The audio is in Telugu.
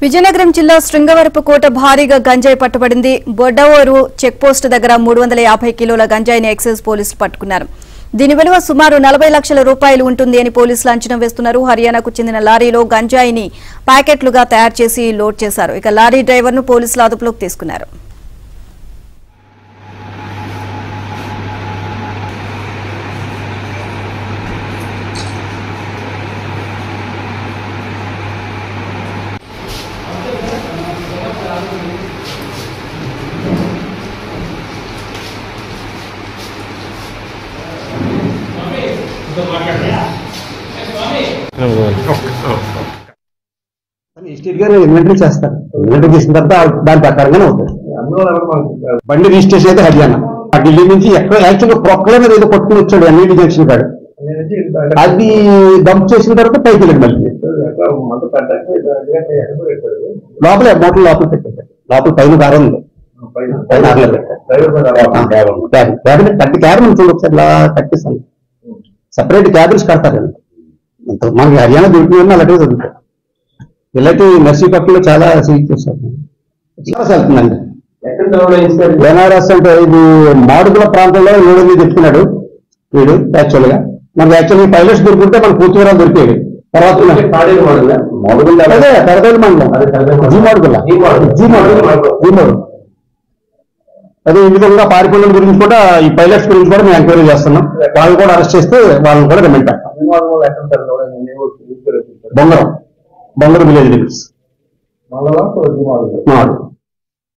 విజయనగరం జిల్లా శృంగవరపుకోట భారీగా గంజాయి పట్టుబడింది. బొడ్డవోరు చెక్పోస్టు దగ్గర 350 కిలోల గంజాయిని ఎక్సైజ్ పోలీసులు పట్టుకున్నారు. దీని విలువ సుమారు 40 లక్షల రూపాయలు ఉంటుంది అని పోలీసులు అంచనా వేస్తున్నారు. హర్యానాకు చెందిన లారీలో గంజాయిని ప్యాకెట్లుగా తయారు చేసి లోడ్ చేశారు. ఇక లారీ డ్రైవర్ను పోలీసులు అదుపులోకి తీసుకున్నారు. స్టేట్ గారు ఇన్వెంటరీ చేస్తారు. ఇన్వెంటరీ చేసిన తర్వాత దాని ప్రకారంగానే అవుతుంది. బండి రిజిస్ట్రేషన్ అయితే హర్యానా, ఢిల్లీ నుంచి ఎక్కడ యాక్చువల్గా ప్రొక్లైన్ ఏదో పట్టుకుని వచ్చాడు ఎన్ఈడి జంక్షన్ కాడు. అది డంప్ చేసిన తర్వాత పైకి వెళ్ళండి మళ్ళీ లోపల మోటార్ లోపల పెట్టారు. లోపల పైన కారు ఉంది, పైన కట్టి క్యాబిన్ ఉంటుంది. ఒకసారి ఇలా కట్టిస్తాను, సపరేట్ క్యాబిన్స్ కడతారండి. మనకి హర్యానా దొరికిన అలాంటివి దొరుకుతాయి. ఇలాంటి నర్సీపట్నంలో చాలా సీజ్ చేశారు. వెళ్తుందండి బెనారస్ అంటే ఇది మాడుగుల ప్రాంతంలో 7 చెప్తున్నాడు వీడు. యాక్చువల్ గా మనకి యాక్చువల్గా పైలట్స్ దొరుకుంటే మనకు పూర్తిగా దొరికేది. తర్వాత తరదోలు మండలం అదే ఈ విధంగా పారిపోయిన గురించి కూడా ఈ పైలట్స్ గురించి కూడా మేము ఎంక్వైరీ చేస్తున్నాం. వాళ్ళు కూడా అరెస్ట్ చేస్తే వాళ్ళని కూడా రిమాండ్ పెట్టాం. బొంగరం విలేజ్ లిమిట్స్.